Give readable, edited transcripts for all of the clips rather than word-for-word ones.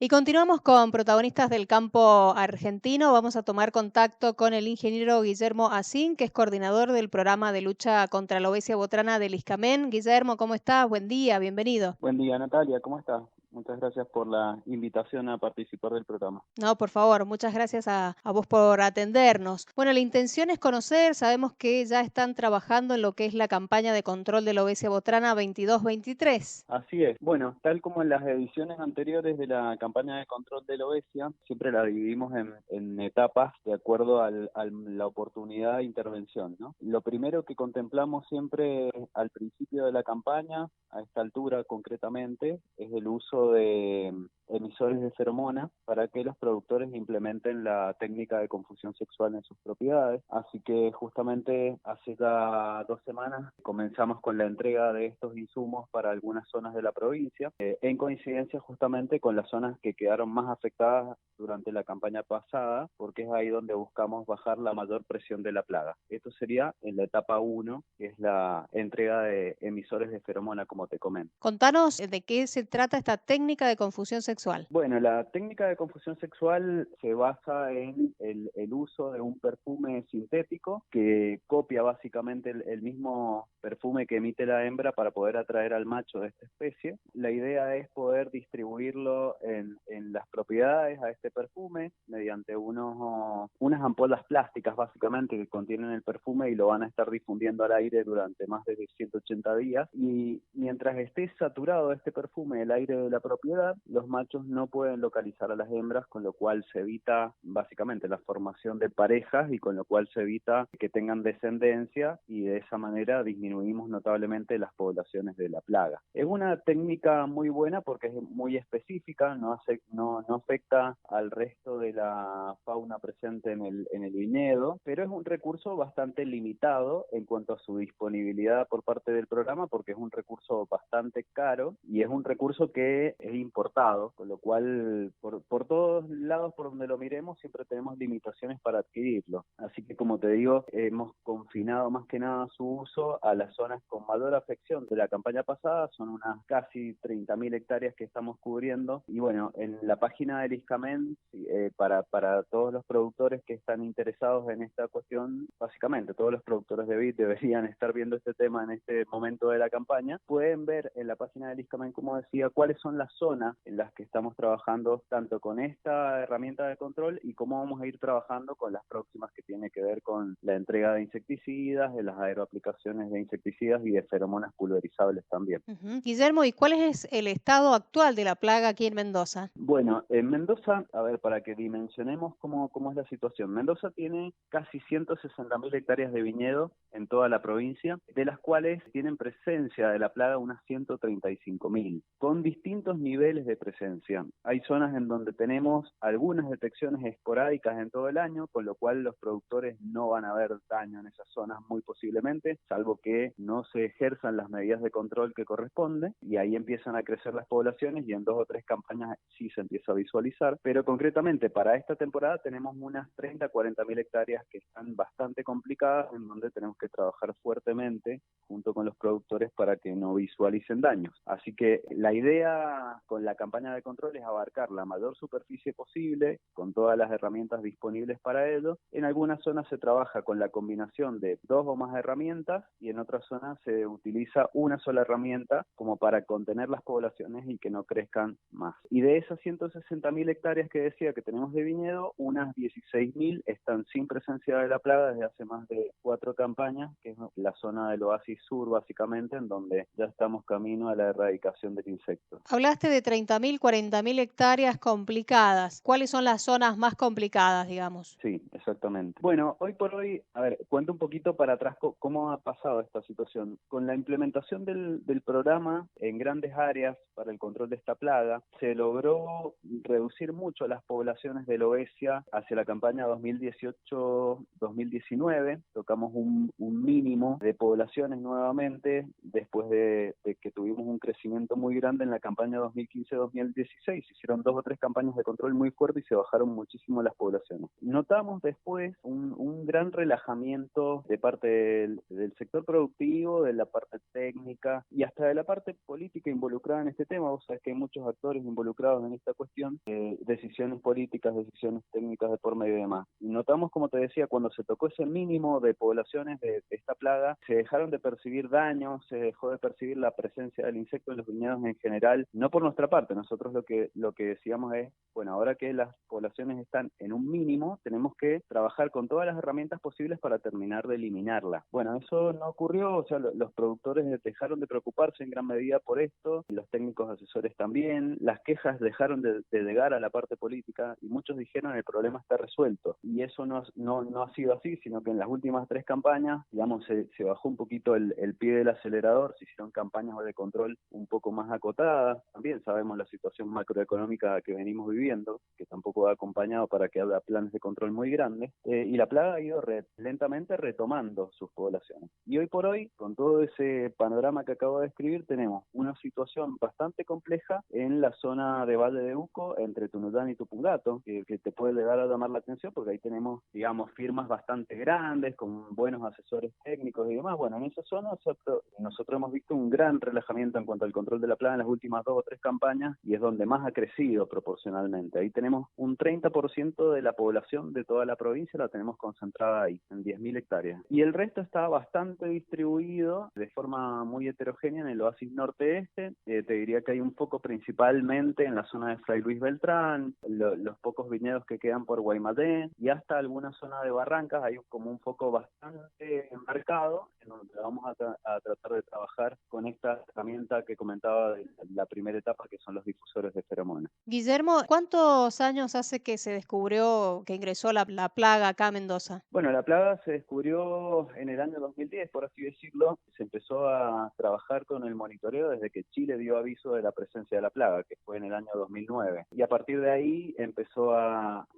Y continuamos con protagonistas del campo argentino. Vamos a tomar contacto con el ingeniero Guillermo Asín, que es coordinador del programa de lucha contra la obesidad botrana del ISCAMEN. Guillermo, ¿cómo estás? Buen día, bienvenido. Buen día, Natalia, ¿cómo estás? Muchas gracias por la invitación a participar del programa. No, por favor, muchas gracias a vos por atendernos. Bueno, la intención es conocer, sabemos que ya están trabajando en lo que es la campaña de control de la obesidad botrana 22-23. Así es. Bueno, tal como en las ediciones anteriores de la campaña de control de la obesidad, siempre la dividimos en etapas de acuerdo a la oportunidad de intervención, ¿no? Lo primero que contemplamos siempre al principio de la campaña, a esta altura concretamente, es el uso de emisores de feromona para que los productores implementen la técnica de confusión sexual en sus propiedades. Así que justamente hace ya 2 semanas comenzamos con la entrega de estos insumos para algunas zonas de la provincia, en coincidencia justamente con las zonas que quedaron más afectadas durante la campaña pasada, porque es ahí donde buscamos bajar la mayor presión de la plaga. Esto sería en la etapa 1, que es la entrega de emisores de feromona, como te comento. Contanos de qué se trata esta técnica de confusión sexual. Bueno, la técnica de confusión sexual se basa en el uso de un perfume sintético que copia básicamente el mismo perfume que emite la hembra para poder atraer al macho de esta especie. La idea es poder distribuirlo en las propiedades a este perfume mediante unas ampollas plásticas básicamente que contienen el perfume y lo van a estar difundiendo al aire durante más de 180 días. Y mientras esté saturado este perfume el aire de la propiedad, los machos no pueden localizar a las hembras, con lo cual se evita básicamente la formación de parejas y con lo cual se evita que tengan descendencia y de esa manera disminuimos notablemente las poblaciones de la plaga. Es una técnica muy buena porque es muy específica, no afecta al resto de la fauna presente en el viñedo, pero es un recurso bastante limitado en cuanto a su disponibilidad por parte del programa porque es un recurso bastante caro y es un recurso que es importado, con lo cual por todos lados por donde lo miremos siempre tenemos limitaciones para adquirirlo. Así que como te digo, hemos confinado más que nada su uso a las zonas con mayor afección de la campaña pasada, son unas casi 30.000 hectáreas que estamos cubriendo y bueno, en la página del ISCAMEN para todos los productores que están interesados en esta cuestión, básicamente todos los productores de vid deberían estar viendo este tema en este momento de la campaña, pueden ver en la página del ISCAMEN, como decía, cuáles son las zonas en las que estamos trabajando tanto con esta herramienta de control y cómo vamos a ir trabajando con las próximas que tiene que ver con la entrega de insecticidas, de las aeroaplicaciones de insecticidas y de feromonas pulverizables también. Ujú. Guillermo, ¿y cuál es el estado actual de la plaga aquí en Mendoza? Bueno, en Mendoza, a ver, para que dimensionemos cómo es la situación. Mendoza tiene casi 160.000 hectáreas de viñedo en toda la provincia, de las cuales tienen presencia de la plaga unas 135.000, con distintos niveles de presencia. Hay zonas en donde tenemos algunas detecciones esporádicas en todo el año, con lo cual los productores no van a ver daño en esas zonas muy posiblemente, salvo que no se ejerzan las medidas de control que corresponden, y ahí empiezan a crecer las poblaciones y en 2 o 3 campañas sí se empieza a visualizar, pero concretamente para esta temporada tenemos unas 30-40.000 hectáreas que están bastante complicadas, en donde tenemos que trabajar fuertemente junto con los productores para que no visualicen daños. Así que la idea con la campaña de control es abarcar la mayor superficie posible, con todas las herramientas disponibles para ello. En algunas zonas se trabaja con la combinación de 2 o más herramientas y en otras zonas se utiliza una sola herramienta como para contener las poblaciones y que no crezcan más. Y de esas 160.000 hectáreas que decía que tenemos de viñedo, unas 16.000 están sin presencia de la plaga desde hace más de 4 campañas, que es la zona del oasis sur básicamente, en donde ya estamos camino a la erradicación del insecto. Hablaste de 30.000, 40.000 hectáreas complicadas. ¿Cuáles son las zonas más complicadas, digamos? Sí, exactamente. Bueno, hoy por hoy, a ver, cuento un poquito para atrás cómo ha pasado esta situación. Con la implementación del programa en grandes áreas para el control de esta plaga, se logró reducir mucho las poblaciones de lobesia hacia la campaña 2018-2019. Tocamos un mínimo de poblaciones nuevamente después de que tuvimos un crecimiento muy grande en la campaña 2015-2016 2016 se hicieron 2 o 3 campañas de control muy fuertes y se bajaron muchísimo las poblaciones. Notamos después un gran relajamiento de parte del sector productivo, de la parte técnica y hasta de la parte política involucrada en este tema. Vos sabés que hay muchos actores involucrados en esta cuestión, decisiones políticas, decisiones técnicas de por medio y demás. Y notamos, como te decía, cuando se tocó ese mínimo de poblaciones de esta plaga, se dejaron de percibir daños, se dejó de percibir la presencia del insecto en los viñedos en general, no por nuestra parte. Nosotros lo que decíamos es, bueno, ahora que las poblaciones están en un mínimo, tenemos que trabajar con todas las herramientas posibles para terminar de eliminarla. Bueno, eso no ocurrió, o sea, los productores dejaron de preocuparse en gran medida por esto, y los técnicos asesores también, las quejas dejaron de llegar a la parte política y muchos dijeron el problema está resuelto. Y eso no ha sido así, sino que en las últimas 3 campañas, digamos, se bajó un poquito el pie del acelerador, se hicieron campañas de control un poco más acotadas. También sabemos la situación macroeconómica que venimos viviendo, que tampoco ha acompañado para que haya planes de control muy grandes, y la plaga ha ido lentamente retomando sus poblaciones. Y hoy por hoy, con todo ese panorama que acabo de describir, tenemos una situación bastante compleja en la zona de Valle de Uco, entre Tunuyán y Tupungato, que te puede llegar a llamar la atención, porque ahí tenemos, digamos, firmas bastante grandes, con buenos asesores técnicos y demás. Bueno, en esa zona nosotros hemos visto un gran relajamiento en cuanto al control de la plaga en las últimas 2 o 3 campañas, y es donde más ha crecido proporcionalmente. Ahí tenemos un 30% de la población de toda la provincia, la tenemos concentrada ahí, en 10.000 hectáreas. Y el resto está bastante distribuido de forma muy heterogénea en el oasis norte-este. Te diría que hay un foco principalmente en la zona de Fray Luis Beltrán, los pocos viñedos que quedan por Guaymallén, y hasta alguna zona de Barrancas hay como un foco bastante marcado, en donde vamos a tratar de trabajar con esta herramienta que comentaba de la primera etapa, que son los difusores de feromonas. Guillermo, ¿cuántos años hace que se descubrió que ingresó la plaga acá a Mendoza? Bueno, la plaga se descubrió en el año 2010, por así decirlo. Se empezó a trabajar con el monitoreo desde que Chile dio aviso de la presencia de la plaga, que fue en el año 2009. Y a partir de ahí empezó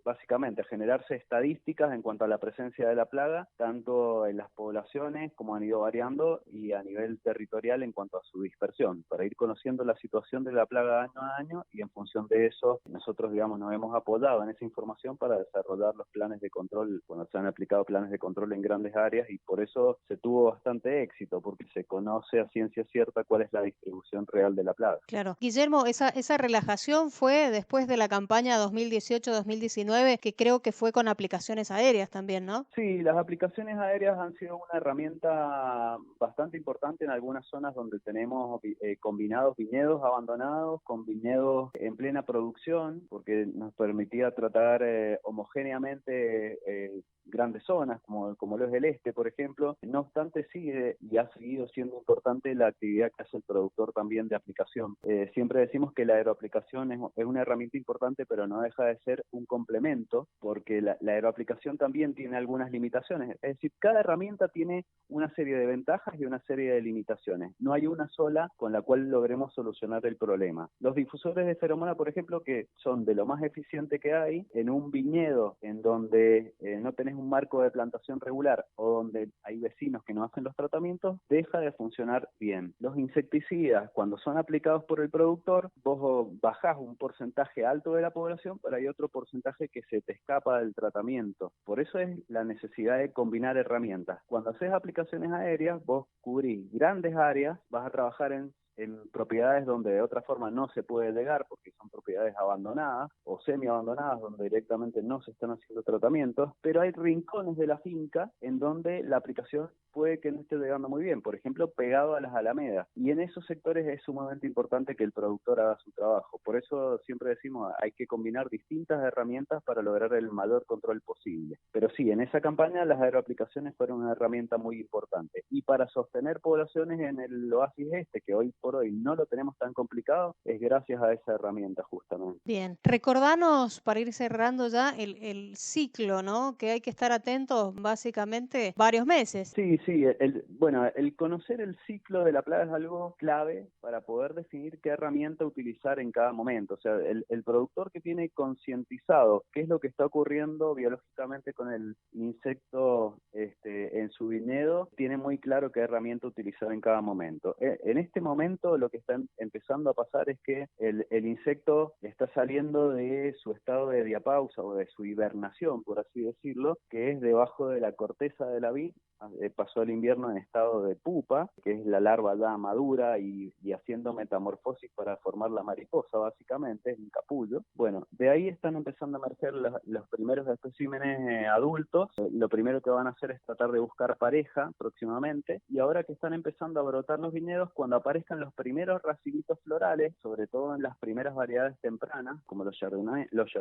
básicamente, a generarse estadísticas en cuanto a la presencia de la plaga, tanto en las poblaciones como han ido variando, y a nivel territorial en cuanto a su dispersión, para ir conociendo la situación de la plaga año a año, y en función de eso nosotros, digamos, nos hemos apoyado en esa información para desarrollar los planes de control cuando se han aplicado planes de control en grandes áreas, y por eso se tuvo bastante éxito, porque se conoce a ciencia cierta cuál es la distribución real de la plaga. Claro. Guillermo, esa relajación fue después de la campaña 2018-2019, que creo que fue con aplicaciones aéreas también, ¿no? Sí, las aplicaciones aéreas han sido una herramienta bastante importante en algunas zonas donde tenemos combinados viñedos abandonados con viñedos en plena producción, porque nos permitía tratar homogéneamente grandes zonas, como lo es el este, por ejemplo. No obstante, sigue y ha seguido siendo importante la actividad que hace el productor también de aplicación. Siempre decimos que la aeroaplicación es una herramienta importante, pero no deja de ser un complemento, porque la aeroaplicación también tiene algunas limitaciones. Es decir, cada herramienta tiene una serie de ventajas y una serie de limitaciones. No hay una sola con la cual logremos solucionar el problema. Los difusores de feromona, por ejemplo, que son de lo más eficiente que hay, en un viñedo en donde no tenés un marco de plantación regular o donde hay vecinos que no hacen los tratamientos, deja de funcionar bien. Los insecticidas, cuando son aplicados por el productor, vos bajás un porcentaje alto de la población, pero hay otro porcentaje que se te escapa del tratamiento. Por eso es la necesidad de combinar herramientas. Cuando haces aplicaciones aéreas, vos cubrís grandes áreas, vas a trabajar en propiedades donde de otra forma no se puede llegar, porque son propiedades abandonadas o semi abandonadas, donde directamente no se están haciendo tratamientos, pero hay rincones de la finca en donde la aplicación puede que no esté llegando muy bien, por ejemplo, pegado a las alamedas, y en esos sectores es sumamente importante que el productor haga su trabajo. Por eso siempre decimos, hay que combinar distintas herramientas para lograr el mayor control posible. Pero sí, en esa campaña las aeroaplicaciones fueron una herramienta muy importante, y para sostener poblaciones en el oasis este, que hoy por hoy no lo tenemos tan complicado, es gracias a esa herramienta justamente. Bien, recordanos para ir cerrando ya el ciclo, ¿no? Que hay que estar atentos básicamente varios meses. Sí, bueno, el conocer el ciclo de la plaga es algo clave para poder definir qué herramienta utilizar en cada momento. O sea, el productor que tiene concientizado qué es lo que está ocurriendo biológicamente con el insecto en su viñedo, tiene muy claro qué herramienta utilizar en cada momento. En este momento momento lo que está empezando a pasar es que el insecto está saliendo de su estado de diapausa o de su hibernación, por así decirlo, que es debajo de la corteza de la vid. Pasó el invierno en estado de pupa, que es la larva ya madura y haciendo metamorfosis para formar la mariposa, básicamente, es un capullo. Bueno, de ahí están empezando a emerger los primeros especímenes adultos. Lo primero que van a hacer es tratar de buscar pareja próximamente, y ahora que están empezando a brotar los viñedos, cuando aparezcan los primeros racimitos florales, sobre todo en las primeras variedades tempranas, como los Chardonnay, los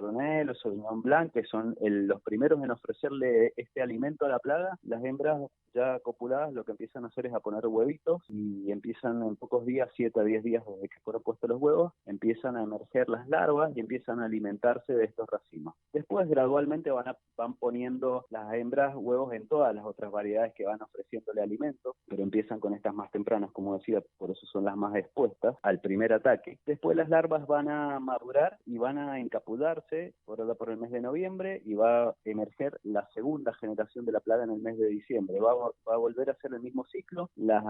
Sauvignon Blanc, que son los primeros en ofrecerle este alimento a la plaga, las hembras ya copuladas lo que empiezan a hacer es a poner huevitos, y empiezan en pocos días, 7 a 10 días desde que fueron puestos los huevos, empiezan a emerger las larvas y empiezan a alimentarse de estos racimos. Después gradualmente van poniendo las hembras huevos en todas las otras variedades que van ofreciéndole alimento, pero empiezan con estas más tempranas, como decía, por eso son las más expuestas al primer ataque. Después las larvas van a madurar y van a encapullarse por el mes de noviembre, y va a emerger la segunda generación de la plaga en el mes de diciembre. Va a volver a hacer el mismo ciclo, las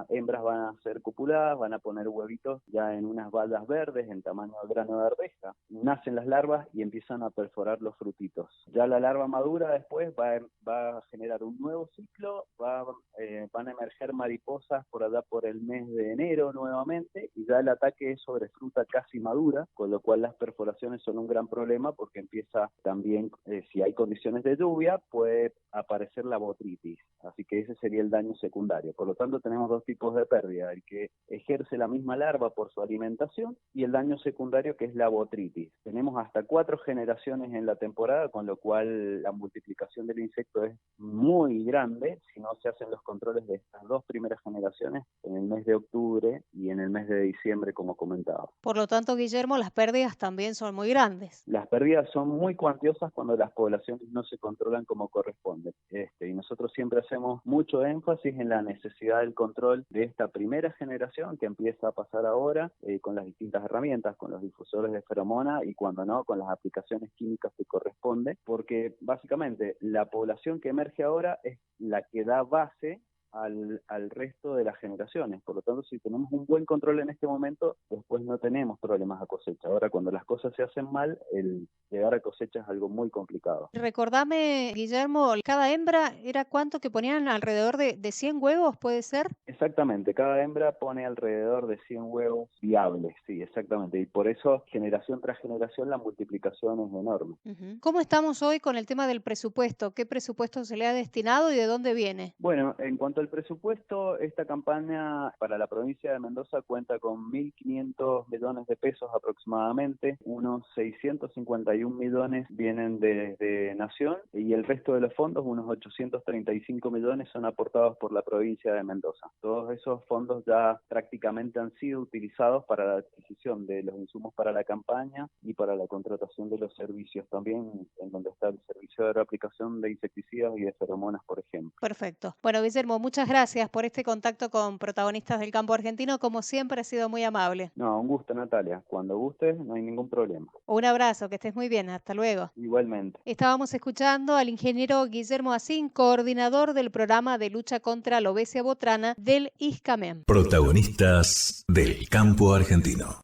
hembras van a ser copuladas, van a poner huevitos ya en unas baldas verdes en tamaño de grano de arveja, nacen las larvas y empiezan a perforar los frutitos. Ya la larva madura después va a generar un nuevo ciclo, van a emerger mariposas por allá por el mes de enero nuevamente, y ya el ataque es sobre fruta casi madura, con lo cual las perforaciones son un gran problema, porque empieza también, si hay condiciones de lluvia, puede aparecer la botritis. Así que ese sería el daño secundario. Por lo tanto, tenemos dos tipos de pérdida: el que ejerce la misma larva por su alimentación, y el daño secundario, que es la botritis. Tenemos hasta 4 generaciones en la temporada, con lo cual la multiplicación del insecto es muy grande si no se hacen los controles de estas 2 primeras generaciones en el mes de octubre y en el mes de diciembre, como comentaba. Por lo tanto, Guillermo, las pérdidas también son muy grandes. Las pérdidas son muy cuantiosas cuando las poblaciones no se controlan como corresponde. Y nosotros siempre hacemos mucho énfasis en la necesidad del control de esta primera generación que empieza a pasar ahora, con las distintas herramientas, con los difusores de feromona y, cuando no, con las aplicaciones químicas que corresponde, porque básicamente la población que emerge ahora es la que da base al resto de las generaciones. Por lo tanto, si tenemos un buen control en este momento, después no tenemos problemas a cosecha. Ahora, cuando las cosas se hacen mal, el llegar a cosecha es algo muy complicado. Recordame, Guillermo, cada hembra era cuánto que ponían, alrededor de 100 huevos, ¿puede ser? Exactamente, cada hembra pone alrededor de 100 huevos viables, sí, exactamente. Y por eso, generación tras generación, la multiplicación es enorme. ¿Cómo estamos hoy con el tema del presupuesto? ¿Qué presupuesto se le ha destinado y de dónde viene? Bueno, en cuanto al presupuesto, esta campaña para la provincia de Mendoza cuenta con 1.500 millones de pesos aproximadamente. Unos 651 millones vienen desde Nación, y el resto de los fondos, unos 835 millones, son aportados por la provincia de Mendoza. Todos esos fondos ya prácticamente han sido utilizados para la adquisición de los insumos para la campaña y para la contratación de los servicios también, en donde está el servicio de reaplicación de insecticidas y de feromonas, por ejemplo. Perfecto. Bueno, Guillermo, muchas gracias por este contacto con Protagonistas del Campo Argentino. Como siempre, ha sido muy amable. No, un gusto, Natalia. Cuando gustes, no hay ningún problema. Un abrazo, que estés muy bien. Hasta luego. Igualmente. Estábamos escuchando al ingeniero Guillermo Asín, coordinador del programa de lucha contra la obesia botrana del ISCAMEN. Protagonistas del Campo Argentino.